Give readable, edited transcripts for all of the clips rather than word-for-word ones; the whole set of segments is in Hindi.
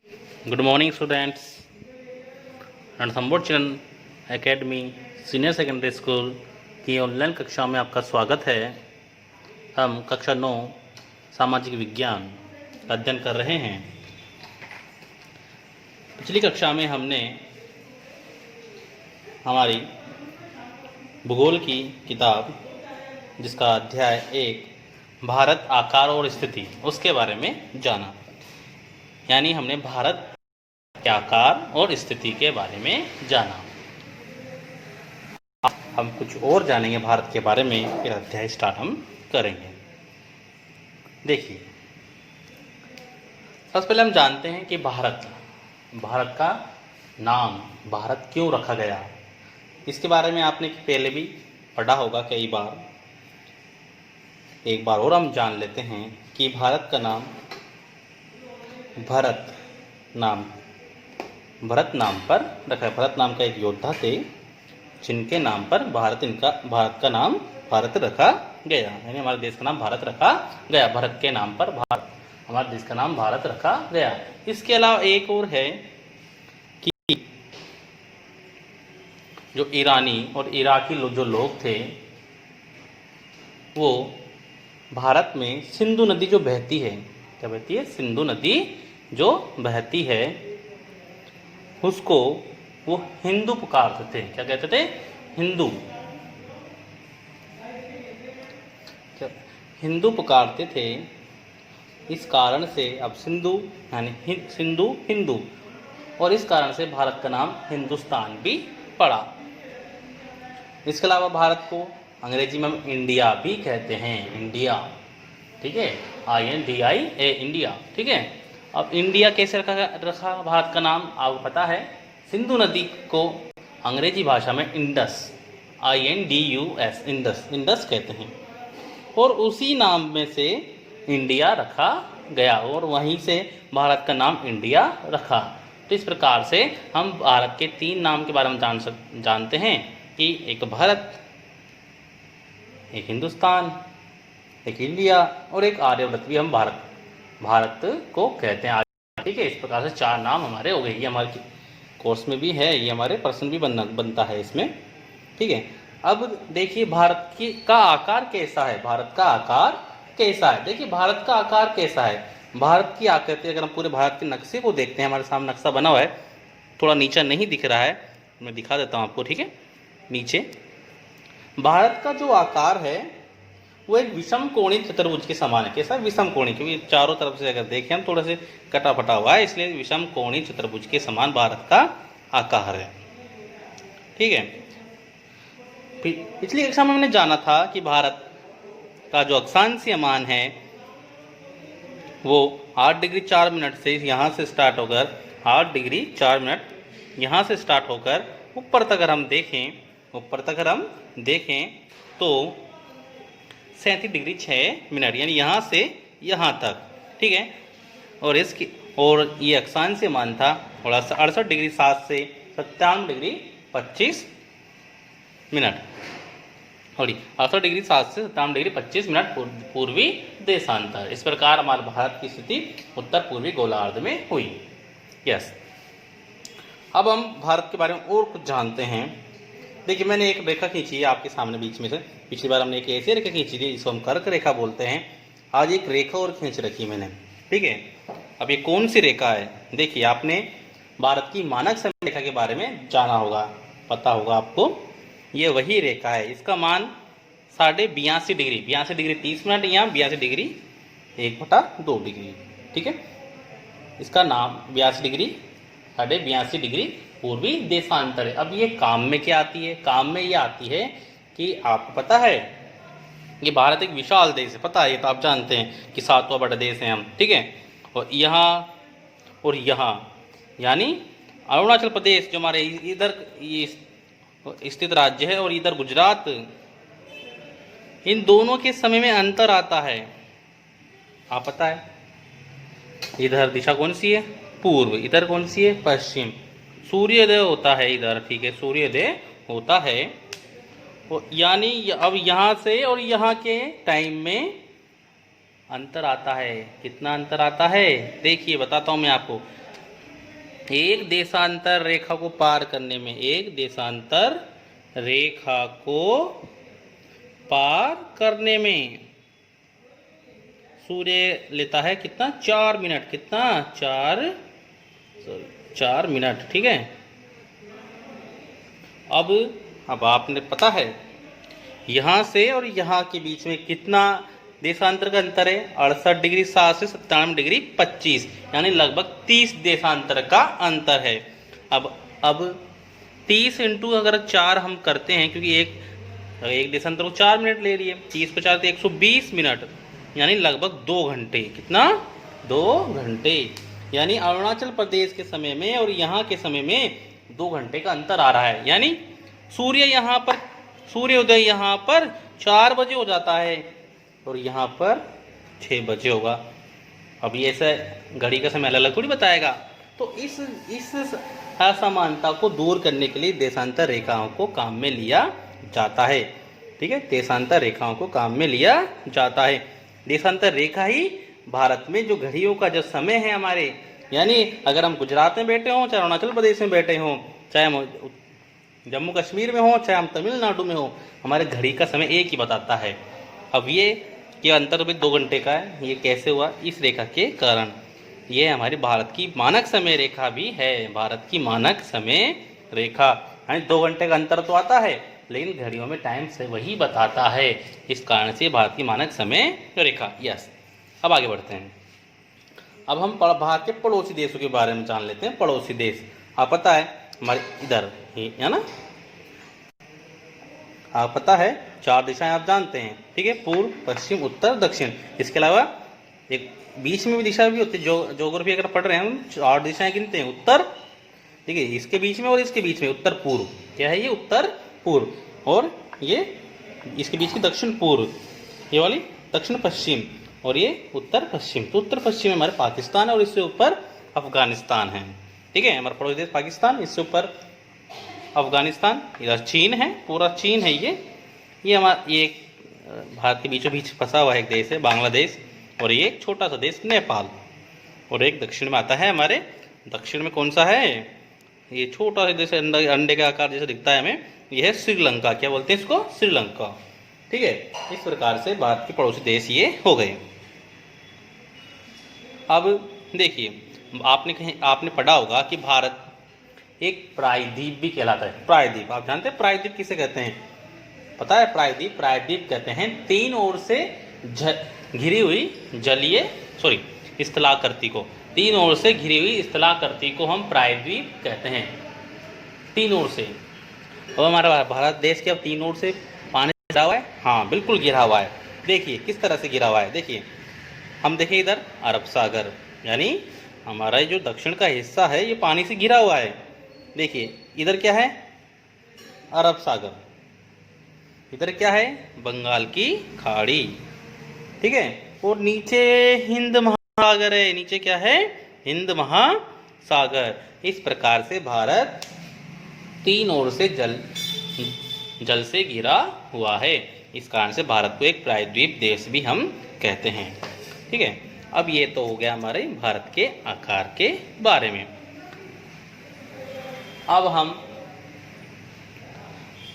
Good morning students and Sambodh children academy senior secondary school की ऑनलाइन कक्षा में आपका स्वागत है। हम कक्षा 9 सामाजिक विज्ञान का अध्ययन कर रहे हैं। पिछली कक्षा में हमने हमारी भूगोल की किताब जिसका अध्याय 1 भारत आकार और स्थिति उसके बारे में जाना, यानी हमने भारत के आकार और स्थिति के बारे में जाना। अब हम कुछ और जानेंगे भारत के बारे में, फिर अध्याय स्टार्ट हम करेंगे। देखिए, सबसे पहले हम जानते हैं कि भारत का नाम भारत क्यों रखा गया। इसके बारे में आपने पहले भी पढ़ा होगा कई बार। एक बार और हम जान लेते हैं कि भारत का नाम भरत नाम पर रखा है। भरत नाम का एक योद्धा थे जिनके नाम पर भारत का नाम भारत रखा गया, यानी हमारे देश का नाम भारत रखा गया। भरत के नाम पर हमारे देश का नाम भारत रखा गया। इसके अलावा एक और है कि जो ईरानी और इराकी जो लोग थे वो भारत में सिंधु नदी जो बहती है, क्या बहती है? सिंधु नदी जो बहती है उसको वो हिंदू पुकारते थे। क्या कहते थे? हिंदू पुकारते थे। इस कारण से अब सिंधु यानी हिंदू, और इस कारण से भारत का नाम हिंदुस्तान भी पड़ा। इसके अलावा भारत को अंग्रेजी में हम इंडिया भी कहते हैं। इंडिया, ठीक है, INDIA, इंडिया, ठीक है। अब इंडिया कैसे रखा भारत का नाम? आपको पता है, सिंधु नदी को अंग्रेजी भाषा में इंडस, INDUS, इंडस कहते हैं, और उसी नाम में से इंडिया रखा गया और वहीं से भारत का नाम इंडिया रखा। तो इस प्रकार से हम भारत के 3 नाम के बारे में जानते हैं कि एक भारत, एक हिंदुस्तान, एक इंडिया और एक आर्यव्रत भी हम भारत को कहते हैं। ठीक है, इस प्रकार से 4 नाम हमारे हो गए। ये हमारे कोर्स में भी है, ये हमारे प्रश्न भी बनता है इसमें, ठीक है। अब देखिए भारत का आकार कैसा है। भारत का आकार कैसा है? देखिए भारत का आकार कैसा है। भारत की आकृति, अगर हम पूरे भारत के नक्शे को देखते हैं, हमारे सामने नक्शा बना हुआ है, थोड़ा नीचा नहीं दिख रहा है, मैं दिखा देता हूँ आपको, ठीक है। नीचे भारत का जो आकार है वो एक विषम कोणीय चतुर्भुज के समान है। कैसा? विषम कोणीय, क्योंकि चारों तरफ से अगर देखें हम थोड़ा से कटा फटा हुआ है, इसलिए विषम कोणीय चतुर्भुज के समान भारत का आकार है, ठीक है। पिछली कक्षा में हमने जाना था कि भारत का जो अक्षांशीय मान है वो 8 डिग्री 4 मिनट से यहाँ से स्टार्ट होकर 8 डिग्री 4 मिनट यहाँ से स्टार्ट होकर ऊपर तक अगर हम देखें तो 37 डिग्री 6 मिनट, यानी यहाँ से यहाँ तक, ठीक है। और ये अक्षांशीय मान था 68 डिग्री 7 से 57 डिग्री 25 मिनट, सॉरी 68 डिग्री 7 से 57 डिग्री 25 मिनट पूर्वी देशांतर। इस प्रकार हमारे भारत की स्थिति उत्तर पूर्वी गोलार्ध में हुई। यस, अब हम भारत के बारे में और कुछ जानते हैं। देखिए, मैंने एक रेखा खींची है आपके सामने बीच में से। पिछली बार हमने एक ऐसी रेखा खींची थी जिसको हम कर्क रेखा बोलते हैं। आज एक रेखा और खींच रखी मैंने, ठीक है। अब ये कौन सी रेखा है? देखिए, आपने भारत की मानक समय रेखा के बारे में जाना होगा, पता होगा आपको। ये वही रेखा है, इसका मान 82.5 डिग्री 30 मिनट या 82 डिग्री 1/2 डिग्री, ठीक है। इसका नाम 82 डिग्री 82.5 डिग्री पूर्वी देशांतर है। अब ये काम में क्या आती है? काम में ये आती है कि आपको पता है ये भारत एक विशाल देश है, पता है, ये तो आप जानते हैं कि 7वां बड़ा देश है हम, ठीक है। और यहाँ यानी अरुणाचल प्रदेश जो हमारे इधर स्थित राज्य है और इधर गुजरात, इन दोनों के समय में अंतर आता है। आप पता है इधर दिशा कौन सी है? पूर्व, इधर कौन सी है? पश्चिम। सूर्योदय होता है इधर, ठीक है, सूर्योदय होता है। यानी अब यहाँ से और यहाँ के टाइम में अंतर आता है। कितना अंतर आता है? देखिए बताता हूँ मैं आपको। एक देशांतर रेखा को पार करने में, एक देशांतर रेखा को पार करने में सूर्य लेता है कितना, 4 मिनट, कितना, 4 मिनट, ठीक है। अब आपने पता है यहाँ से और यहाँ के बीच में कितना देशांतर का अंतर है, 68 डिग्री 7 से 97 डिग्री 25, यानी लगभग 30 देशांतर का अंतर है। अब 30 इंटू अगर 4 हम करते हैं, क्योंकि एक देशांतर को 4 मिनट ले लिए, 30 को 4 तो 120 मिनट, यानी लगभग 2 घंटे, कितना, 2 घंटे, यानी अरुणाचल प्रदेश के समय में और यहाँ के समय में 2 घंटे का अंतर आ रहा है। यानी सूर्योदय यहाँ पर 4 बजे हो जाता है और यहाँ पर 6 बजे होगा। अब ये ऐसे घड़ी का समय अलग अलग थोड़ी बताएगा। तो इस असमानता को दूर करने के लिए देशांतर रेखाओं को काम में लिया जाता है, ठीक है। देशांतर रेखाओं को काम में लिया जाता है। देशांतर रेखा ही भारत में जो घड़ियों का जो समय है हमारे, यानी अगर हम गुजरात में बैठे हों, चाहे अरुणाचल प्रदेश में बैठे हों, चाहे हम जम्मू कश्मीर में हो, चाहे हम तमिलनाडु में हो, हमारे घड़ी का समय एक ही बताता है। अब ये अंतर भी 2 घंटे का है। ये कैसे हुआ, इस रेखा के कारण। ये हमारी भारत की मानक समय रेखा भी है, भारत की मानक समय रेखा, यानी 2 घंटे का अंतर तो आता है लेकिन घड़ियों में टाइम से वही बताता है। इस कारण से भारत की मानक समय रेखा। यस, अब आगे बढ़ते हैं। अब हम भारत के पड़ोसी देशों के बारे में जान लेते हैं। पड़ोसी देश, आप पता है हमारे इधर है ना, आप पता है 4 दिशाएं आप जानते हैं, ठीक है, पूर्व, पश्चिम, उत्तर, दक्षिण। इसके अलावा एक बीच में भी दिशा भी होती है। ज्योग्राफी अगर पढ़ रहे हैं हम 4 दिशाएं गिनते हैं, उत्तर, ठीक है, इसके बीच में और इसके बीच में उत्तर पूर्व, क्या है ये, उत्तर पूर्व, और ये इसके बीच की दक्षिण पूर्व, ये वाली दक्षिण पश्चिम, और ये उत्तर पश्चिम। तो उत्तर पश्चिम में हमारे पाकिस्तान है और इससे ऊपर अफगानिस्तान है, ठीक है, हमारा पड़ोसी देश पाकिस्तान, इससे ऊपर अफगानिस्तान, इधर चीन है, पूरा चीन है। ये हमारा ये भारत के बीचों बीच फंसा हुआ एक देश है बांग्लादेश, और ये एक छोटा सा देश नेपाल, और एक दक्षिण में आता है हमारे, दक्षिण में कौन सा है, ये छोटा सा जैसे अंडे का आकार जैसे दिखता है हमें, ये है श्रीलंका। क्या बोलते हैं इसको, श्रीलंका, ठीक है। इस प्रकार से भारत के पड़ोसी देश ये हो गए। अब देखिए, आपने पढ़ा होगा कि भारत एक प्रायद्वीप भी कहलाता है। प्रायद्वीप, आप जानते हैं प्रायद्वीप किसे कहते हैं, पता है, प्रायद्वीप कहते हैं 3 ओर से घिरी हुई स्थलाकृति को, 3 ओर से घिरी हुई स्थलाकृति को हम प्रायद्वीप कहते हैं, 3 ओर से। और हमारा भारत देश के अब 3 ओर से पानी घिरा हुआ है, हाँ बिल्कुल घिरा हुआ है। देखिए किस तरह से घिरा हुआ है, देखिए हम देखें इधर अरब सागर, यानी हमारा जो दक्षिण का हिस्सा है ये पानी से घिरा हुआ है। देखिए इधर क्या है, अरब सागर, इधर क्या है, बंगाल की खाड़ी, ठीक है, और नीचे हिंद महासागर है, नीचे क्या है, हिंद महासागर। इस प्रकार से भारत 3 ओर से जल से घिरा हुआ है। इस कारण से भारत को एक प्रायद्वीप देश भी हम कहते हैं, ठीक है। अब ये तो हो गया हमारे भारत के आकार के बारे में। अब हम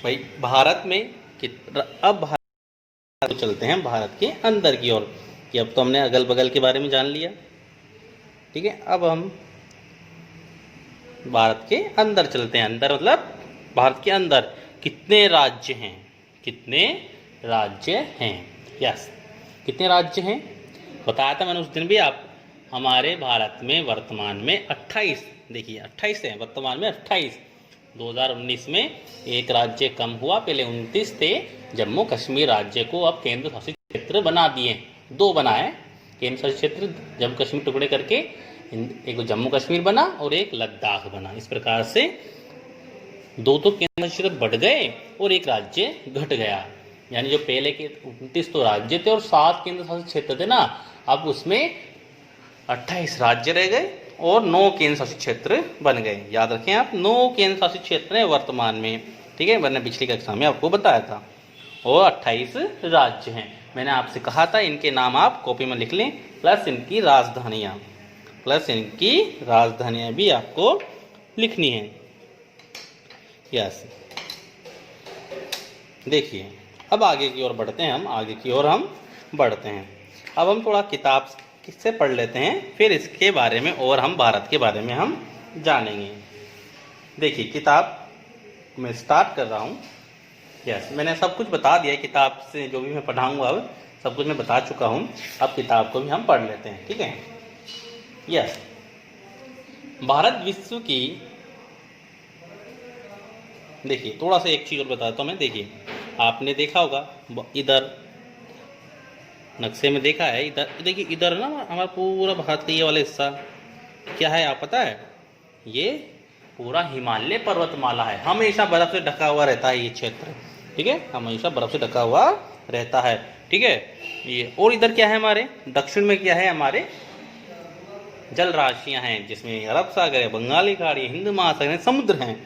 भाई भारत में अब भारत चलते हैं भारत के अंदर की ओर, कि अब तो हमने अगल बगल के बारे में जान लिया, ठीक है। अब हम भारत के अंदर चलते हैं। अंदर मतलब भारत के अंदर कितने राज्य हैं, कितने राज्य हैं, यस, कितने राज्य हैं बताया था मैंने उस दिन भी। आप हमारे भारत में वर्तमान में 28, देखिए 28 है, वर्तमान में 28। 2019 में एक राज्य कम हुआ, पहले 29 थे। जम्मू कश्मीर राज्य को अब केंद्र शासित क्षेत्र बना दिए, 2 बनाए केंद्र शासित क्षेत्र, जम्मू कश्मीर टुकड़े करके एक जम्मू कश्मीर बना और एक लद्दाख बना। इस प्रकार से 2 तो केंद्र शासित क्षेत्र बढ़ गए और एक राज्य घट गया, यानी जो पहले के 29 तो राज्य थे और 7 केंद्र शासित क्षेत्र थे ना, अब उसमें 28 राज्य रह गए और 9 केंद्र शासित क्षेत्र बन गए। याद रखें आप, 9 केंद्र शासित क्षेत्र हैं वर्तमान में, ठीक है, मैंने पिछली कक्षा में आपको बताया था, और 28 राज्य हैं। मैंने आपसे कहा था इनके नाम आप कॉपी में लिख लें, प्लस इनकी राजधानियाँ। प्लस इनकी राजधानियां भी आपको लिखनी है। यस, देखिए अब आगे की ओर बढ़ते हैं, हम बढ़ते हैं। अब हम थोड़ा किताब किससे पढ़ लेते हैं, फिर इसके बारे में और हम भारत के बारे में हम जानेंगे। देखिए किताब मैं स्टार्ट कर रहा हूँ। यस, मैंने सब कुछ बता दिया है, किताब से जो भी मैं पढ़ाऊँगा अब सब कुछ मैं बता चुका हूँ। अब किताब को भी हम पढ़ लेते हैं, ठीक है। यस, भारत विश्व की, देखिए थोड़ा सा एक चीज़ और बताता हूँ मैं। देखिए आपने देखा होगा इधर नक्शे में देखा है, इधर देखिए, इधर ना हमारा पूरा भारत का ये वाला हिस्सा क्या है आप पता है, ये पूरा हिमालय पर्वतमाला है। हमेशा बर्फ से ढका हुआ रहता है ये क्षेत्र, ठीक है, हमेशा बर्फ से ढका हुआ रहता है, ठीक है ये। और इधर क्या है हमारे दक्षिण में, क्या है हमारे जल राशियां हैं, जिसमें अरब सागर है, बंगाली खाड़ी, हिंद महासागर है, समुद्र हैं।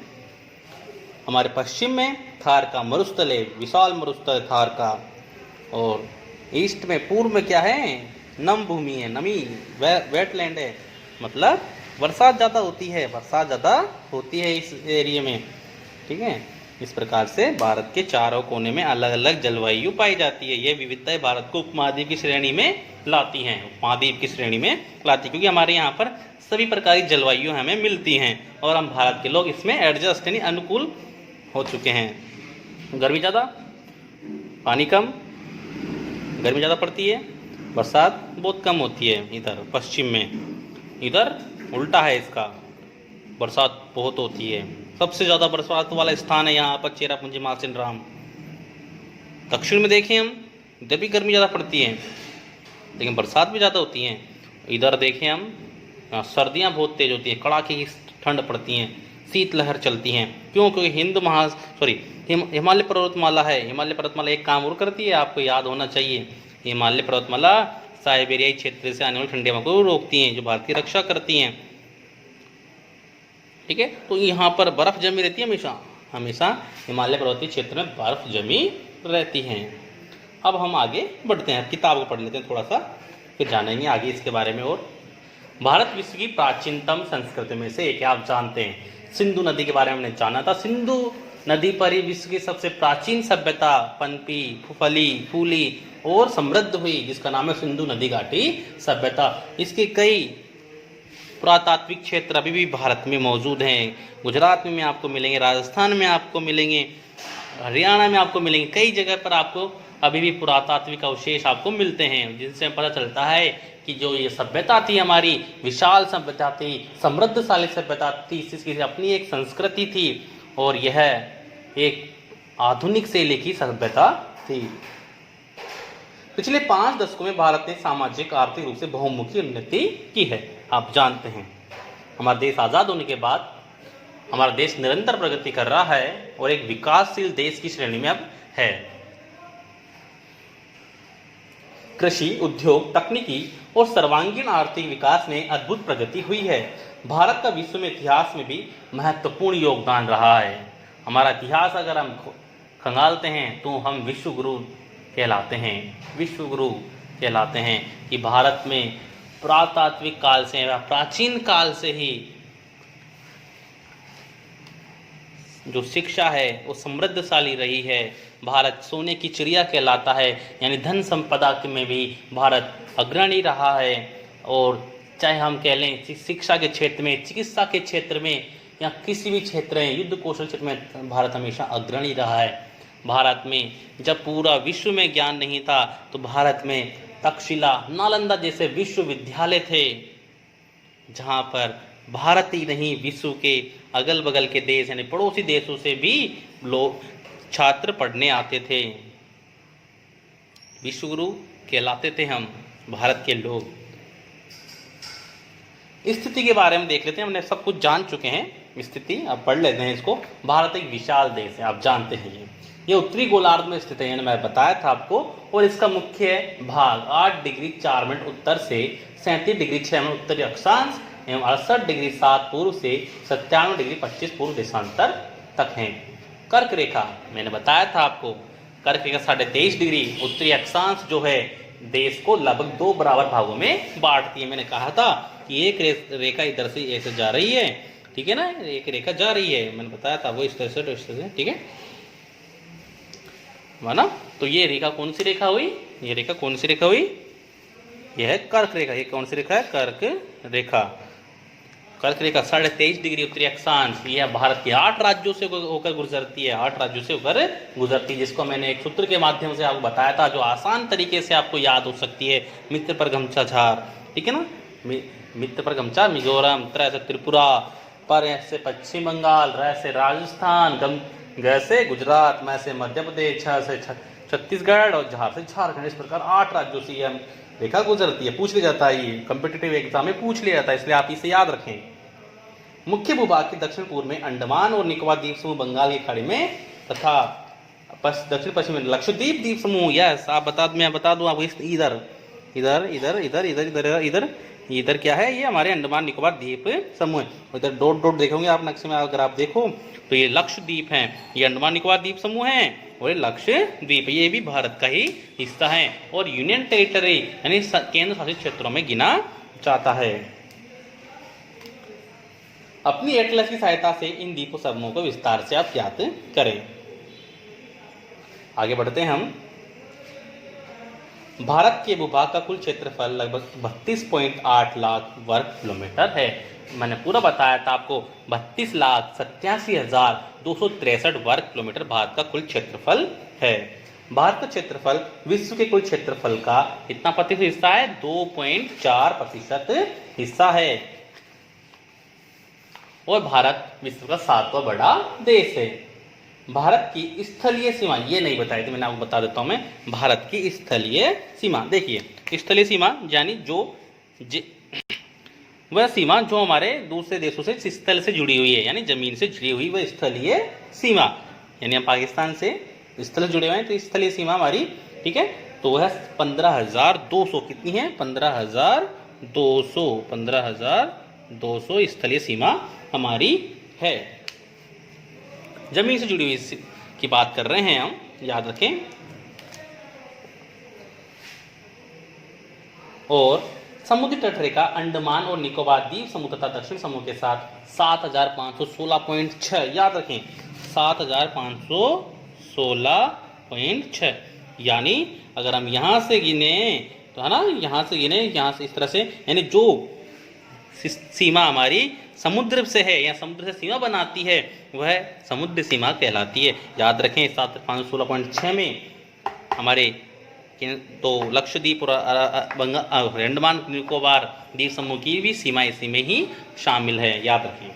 हमारे पश्चिम में थार का मरुस्थल है, विशाल मरुस्थल थार का। और ईस्ट में, पूर्व में क्या है, नम भूमि है, नमी वेटलैंड है, मतलब बरसात ज़्यादा होती है इस एरिया में, ठीक है। इस प्रकार से भारत के चारों कोने में अलग अलग जलवायु पाई जाती है। ये विविधताएं भारत को उपमहाद्वीप की श्रेणी में लाती हैं, क्योंकि हमारे यहाँ पर सभी प्रकार की जलवायु हमें मिलती हैं और हम भारत के लोग इसमें एडजस्ट यानी अनुकूल हो चुके हैं। गर्मी ज़्यादा, पानी कम, गर्मी ज़्यादा पड़ती है, बरसात बहुत कम होती है इधर पश्चिम में। इधर उल्टा है इसका, बरसात बहुत होती है। सबसे ज़्यादा बरसात वाला स्थान है यहाँ पर चेरापूंजी मार्कंड राम। दक्षिण में देखें हम, इधर भी गर्मी ज़्यादा पड़ती है लेकिन बरसात भी ज़्यादा होती है। इधर देखें हम, सर्दियाँ बहुत तेज़ होती है, कड़ाके की ठंड पड़ती हैं, शीतलहर चलती हैं। क्यों? क्योंकि हिमालय पर्वतमाला है। हिमालय पर्वतमाला एक काम और करती है, आपको याद होना चाहिए, हिमालय पर्वतमाला साइबेरियाई क्षेत्र से आने वाली ठंडी हवा को रोकती हैं, जो भारत की रक्षा करती हैं, ठीक है। तो यहाँ पर बर्फ जमी रहती है, हमेशा हिमालय पर्वतीय क्षेत्र में बर्फ जमी रहती है। अब हम आगे बढ़ते हैं, किताब को पढ़ लेते हैं थोड़ा सा, फिर जानेंगे आगे इसके बारे में। और भारत विश्व की प्राचीनतम संस्कृति में से एक, आप जानते हैं सिंधु नदी के बारे में हमने जाना था। सिंधु नदी पर ही विश्व की सबसे प्राचीन सभ्यता पनपी, फली फूली और समृद्ध हुई, जिसका नाम है सिंधु नदी घाटी सभ्यता। इसके कई पुरातात्विक क्षेत्र अभी भी भारत में मौजूद हैं। गुजरात में आपको मिलेंगे, राजस्थान में आपको मिलेंगे, हरियाणा में आपको मिलेंगे, कई जगह पर आपको अभी भी पुरातात्विक अवशेष आपको मिलते हैं, जिनसे पता चलता है कि जो ये सभ्यता थी हमारी, विशाल सभ्यता थी, समृद्धशाली सभ्यता थी, इसकी अपनी एक संस्कृति थी और यह एक आधुनिक शैली की सभ्यता थी। पिछले 5 दशकों में भारत ने सामाजिक आर्थिक रूप से बहुमुखी उन्नति की है। आप जानते हैं हमारा देश आज़ाद होने के बाद हमारा देश निरंतर प्रगति कर रहा है और एक विकासशील देश की श्रेणी में अब है। कृषि, उद्योग, तकनीकी और सर्वांगीण आर्थिक विकास में अद्भुत प्रगति हुई है। भारत का विश्व में इतिहास में भी महत्वपूर्ण योगदान रहा है। हमारा इतिहास अगर हम खंगालते हैं तो हम विश्वगुरु कहलाते हैं कि भारत में पुरातात्विक काल से, प्राचीन काल से ही जो शिक्षा है वो समृद्धशाली रही है। भारत सोने की चिड़िया कहलाता है, यानी धन संपदा में भी भारत अग्रणी रहा है। और चाहे हम कह लें शिक्षा के क्षेत्र में, चिकित्सा के क्षेत्र में या किसी भी क्षेत्र में, युद्ध कौशल क्षेत्र में भारत हमेशा अग्रणी रहा है। भारत में जब पूरा विश्व में ज्ञान नहीं था तो भारत में तक्षशिला, नालंदा जैसे विश्वविद्यालय थे, जहाँ पर भारत ही नहीं विश्व के अगल बगल के देश यानी पड़ोसी देशों से भी लोग छात्र पढ़ने आते थे। विश्वगुरु कहलाते थे हम भारत के लोग। स्थिति के बारे में देख लेते हैं, हमने सब कुछ जान चुके हैं स्थिति, अब पढ़ लेते हैं इसको। भारत एक विशाल देश है, आप जानते हैं ये उत्तरी गोलार्ध में स्थित है, मैं बताया था आपको। और इसका मुख्य भाग 8 डिग्री 4 मिनट उत्तर से 37 डिग्री 6 मिनट उत्तरी अक्षांश एवं 68 डिग्री 7 पूर्व से 97 डिग्री 25 पूर्व देशांतर तक हैं। कर्क रेखा मैंने बताया था आपको, कर्क रेखा 23.5 डिग्री उत्तरी अक्षांश जो है देश को लगभग 2 बराबर भागों में बांटती है। मैंने कहा था कि एक रेखा इधर से ऐसे जा रही है, ठीक है ना, एक रेखा जा रही है, मैंने बताया था वो इस तरह से, इस तरह से, ठीक है माना। तो ये रेखा कौन सी रेखा हुई, ये रेखा कौन सी रेखा हुई, यह है कर्क रेखा। ये कौन सी रेखा है, कर्क रेखा। कर्क रेखा 23.5 डिग्री उत्तरी अक्षांश, यह भारत के 8 राज्यों से होकर गुजरती है, 8 राज्यों से होकर गुजरती है, जिसको मैंने एक सूत्र के माध्यम से आपको बताया था, जो आसान तरीके से आपको याद हो सकती है। मित्र पर गमचा झार, ठीक है ना, मित्र पर गमचा मिजोरम, त्र से त्रिपुरा, पर से पश्चिम बंगाल, र से राजस्थान, ग से गुजरात, मैं से मध्य प्रदेश, छ से छत्तीसगढ़ और झार से झारखंड। इस प्रकार 8 राज्यों से यह रेखा गुजरती है। पूछ लिया जाता है, ये कॉम्पिटिटिव एग्जाम में पूछ लिया जाता है, इसलिए आप इसे याद रखें। मुख्य भूभाग के दक्षिण पूर्व में अंडमान और निकोबार द्वीप समूह, बंगाल की खाड़ी में, तथा दक्षिण पश्चिम में लक्षद्वीप द्वीप समूह। यस, आप मैं बता दूं आपको, इधर इधर इधर इधर इधर इधर इधर इधर क्या है, ये हमारे अंडमान निकोबार द्वीप समूह है। इधर डॉट डॉट देखोगे आप नक्शे में, अगर आप देखो तो ये लक्षद्वीप हैं, ये अंडमान निकोबार द्वीप समूह हैं, और ये लक्षद्वीप, ये भी भारत का ही हिस्सा है और यूनियन टेरिटरी यानी केंद्र शासित क्षेत्रों में गिना जाता है। अपनी एटलस की सहायता से इन द्वीप समूहों को विस्तार से आप ज्ञात करें। आगे बढ़ते हैं हम। भारत के भूभाग का कुल क्षेत्रफल लगभग 32.8 लाख वर्ग किलोमीटर है। मैंने पूरा बताया था आपको, 32,87,263 वर्ग किलोमीटर भारत का कुल क्षेत्रफल है। भारत का क्षेत्रफल विश्व के कुल क्षेत्रफल का कितना प्रतिशत हिस्सा है, 2.4% हिस्सा है, और भारत विश्व का 7वां बड़ा देश है। भारत की स्थलीय सीमा ये नहीं बताई थी मैंने, आपको बता देता हूं मैं। भारत की स्थलीय सीमा, देखिए स्थलीय सीमा यानी वह सीमा जो हमारे दूसरे देशों से स्थल से जुड़ी हुई है, यानी जमीन से जुड़ी हुई वह स्थलीय सीमा, यानी हम पाकिस्तान से स्थल से जुड़े हुए हैं तो स्थलीय सीमा हमारी, ठीक है, तो वह 15,200 कितनी है, 15,200 स्थलीय सीमा हमारी है। जमीन से जुड़ी हुई की बात कर रहे हैं हम, याद रखें। और समुद्री तटरेखा अंडमान और निकोबार द्वीप समूह तथा दक्षिण समूह के साथ 7,516.6, याद रखें 7,516.6, यानी अगर हम यहां से गिने तो है ना, यहां से गिने, यहां से इस तरह से, यानी जो सीमा हमारी समुद्र से है या समुद्र से सीमा बनाती है वह समुद्र सीमा कहलाती है। याद रखें 7,516.6 में हमारे तो लक्षद्वीप और अंडमान निकोबार द्वीप समूह की भी सीमा इसी में ही शामिल है, याद रखें।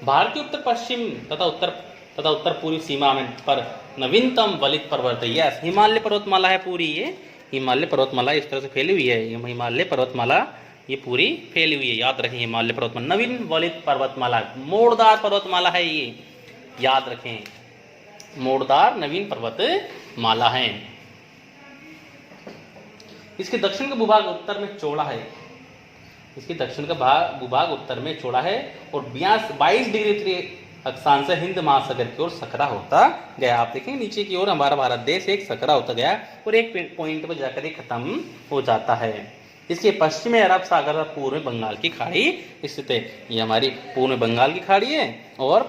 भारत की उत्तर पश्चिम तथा उत्तर पूर्वी सीमा में पर नवीनतम वलित पर्वत है, यस हिमालय पर्वतमाला है पूरी, ये हिमालय पर्वतमाला इस तरह से फैली हुई है, हिमालय पर्वतमाला ये पूरी फैली हुई है, याद रखें हिमालय पर्वतमाला। नवीन वलित पर्वतमाला, मोड़दार पर्वतमाला है ये, याद रखें मोड़दार नवीन पर्वतमाला है। इसके दक्षिण का भूभाग उत्तर में चौड़ा है, इसके दक्षिण का भूभाग उत्तर में चौड़ा है और 22 डिग्री उत्तरी अक्षांश से हिंद महासागर की ओर सकरा होता गया। आप देखेंगे नीचे की ओर हमारा भारत देश एक सकरा होता गया और एक पॉइंट पर जाकर ही खत्म हो जाता है। इसके पश्चिम में अरब सागर और पूर्व में बंगाल की खाड़ी स्थित है। ये हमारी पूर्व में बंगाल की खाड़ी है और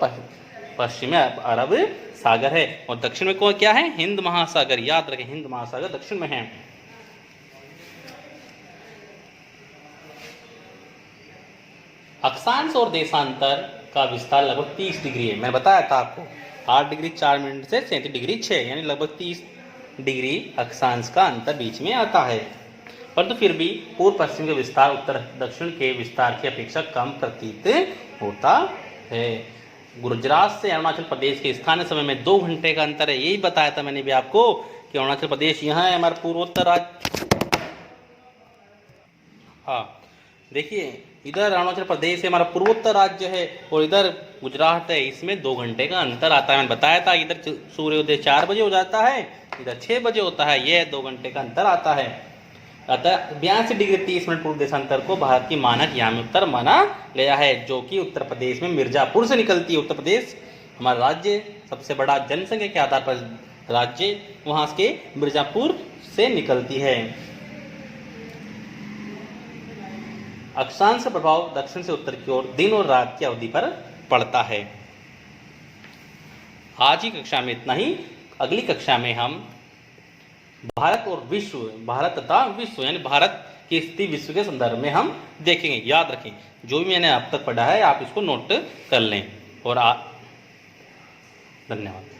पश्चिम में अरब सागर है और दक्षिण में कौन क्या है, हिंद महासागर, याद रखें हिंद महासागर दक्षिण में है। अक्षांश और देशांतर का विस्तार लगभग 30 डिग्री है। मैंने बताया था आपको 8 डिग्री 4 मिनट से 37 डिग्री 6, यानी लगभग 30 डिग्री अक्षांश का अंतर बीच में आता है। परंतु फिर भी पूर्व पश्चिम का विस्तार उत्तर दक्षिण के विस्तार की अपेक्षा कम प्रतीत होता है। गुजरात से अरुणाचल प्रदेश के स्थानीय समय में 2 घंटे का अंतर है। यही बताया था मैंने भी आपको कि अरुणाचल प्रदेश यहाँ है, हमारा पूर्वोत्तर राज्य। हाँ देखिए इधर अरुणाचल प्रदेश है हमारा पूर्वोत्तर राज्य है और इधर गुजरात है, इसमें 2 घंटे का अंतर आता है। मैंने बताया था इधर सूर्योदय 4 बजे हो जाता है, इधर 6 बजे होता है, यह 2 घंटे का अंतर आता है। अतः 82 डिग्री 30 मिनट पूर्व देशांतर को भारत की मानक यामी माना गया है, जो कि उत्तर प्रदेश में मिर्जापुर से निकलती है। उत्तर प्रदेश हमारा राज्य सबसे बड़ा जनसंख्या के आधार पर राज्य वहाँ के मिर्जापुर से निकलती है। अक्षांश प्रभाव दक्षिण से उत्तर की ओर दिन और रात की अवधि पर पड़ता है। आज की कक्षा में इतना ही। अगली कक्षा में हम भारत और विश्व, भारत तथा विश्व यानी भारत की स्थिति विश्व के संदर्भ में हम देखेंगे। याद रखें, जो भी मैंने अब तक पढ़ा है आप इसको नोट कर लें। और धन्यवाद।